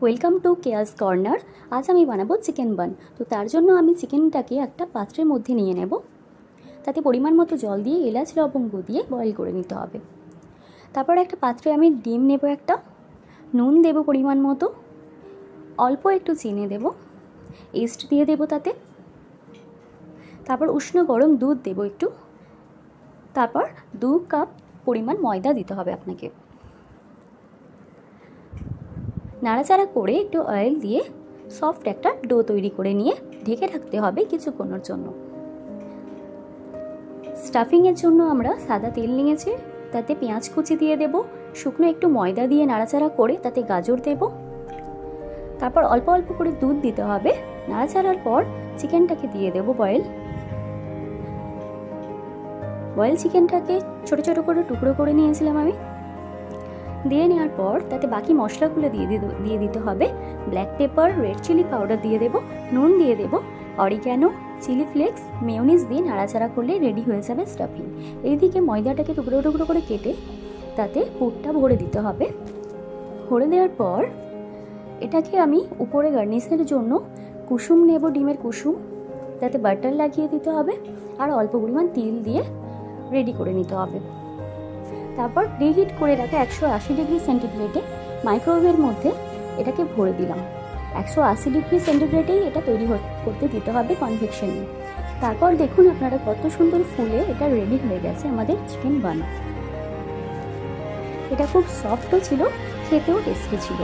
Welcome to কেয়াস corner. আজ আমি বানাবো চিকেন বান। তো তার জন্য আমি চিকেনটাকে একটা পাত্রের মধ্যে নিয়ে নেব। তাতে পরিমাণ মতো জল দিয়ে এলাচ লবঙ্গ দিয়ে বয়েল করে নিতে হবে। তারপর একটা পাত্রে আমি ডিম নেব, একটা নুন দেব পরিমাণ মতো, অল্প একটু চিনি দেব, ইস্ট দিয়ে দেব তাতে। তারপর উষ্ণ গরম দুধ দেব একটু। তারপর 2 কাপ পরিমাণ ময়দা দিতে হবে আপনাকে। নাড়াচাড়া করে একটু অয়েল দিয়ে সফট একটা ডো তৈরি করে নিয়ে ঢেকে রাখতে হবে কিছুক্ষণের জন্য। স্টাফিংয়ের জন্য আমরা সাদা তেল নিয়েছি, তাতে পেঁয়াজ কুচি দিয়ে দেব, শুকনো একটু ময়দা দিয়ে নাড়াচাড়া করে তাতে গাজর দেব। তারপর অল্প অল্প করে দুধ দিতে হবে। নাড়াচাড়ার পর চিকেনটাকে দিয়ে দেব বয়েল চিকেনটাকে ছোট ছোট করে টুকরো করে নিয়েছিলাম আমি। দিয়ে নেওয়ার পর তাতে বাকি মশলাগুলো দিয়ে দিতে হবে। Black pepper, red chilli powder দিয়ে দেব, নুন দিয়ে দেব, অরিগ্যানো, চিলি ফ্লেক্স, মেয়োনিজ দিয়ে নাড়াচাড়া করলে রেডি হয়ে যাবে স্টাফিং। এইদিকে ময়দাটাকে টুকরো টুকরো করে কেটে তাতে পুরটা ভরে দিতে হবে। ভরে দেওয়ার পর এটাকে আমি উপরে গার্নিশের জন্য কুসুম নেব, ডিমের কুসুম, তাতে বাটার লাগিয়ে দিতে হবে আর অল্প পরিমাণ তেল দিয়ে রেডি করে নিতে হবে। তারপর প্রিহিট করে রাখা 180 ডিগ্রি সেন্টিগ্রেডে মাইক্রোওয়েভের মধ্যে এটাকে ভরে দিলাম। 180 ডিগ্রি সেন্টিগ্রেডেই এটা তৈরি করতে দিতে হবে কনভেকশনে। তারপর দেখুন আপনারা কত সুন্দর ফুলে এটা রেডি হয়ে গেছে আমাদের চিকেন বান। এটা খুব সফটও ছিল, খেতেও টেস্টি ছিল।